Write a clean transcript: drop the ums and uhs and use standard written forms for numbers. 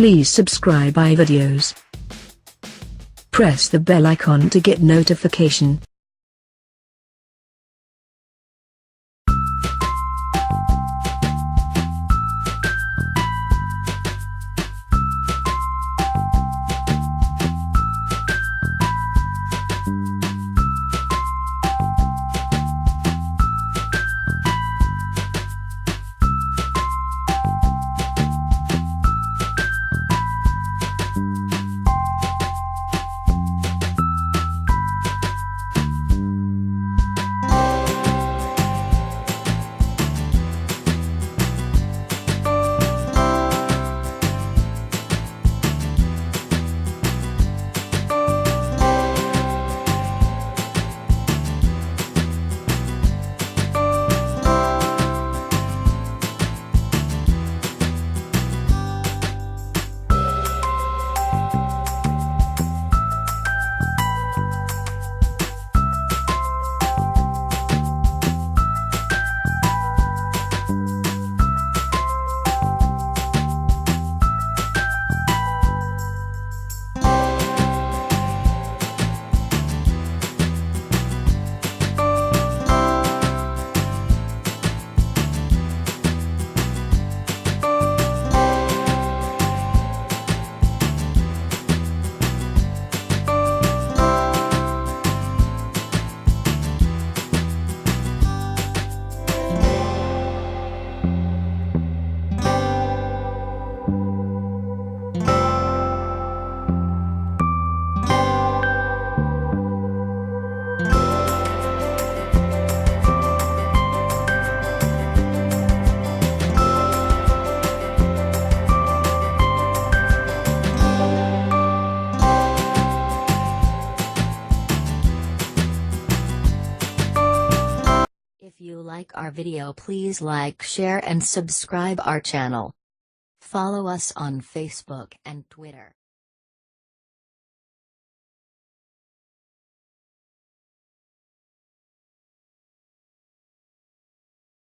Please subscribe our videos. Press the bell icon to get notification. If you like our video, please like, share and subscribe our channel. Follow us on Facebook and Twitter.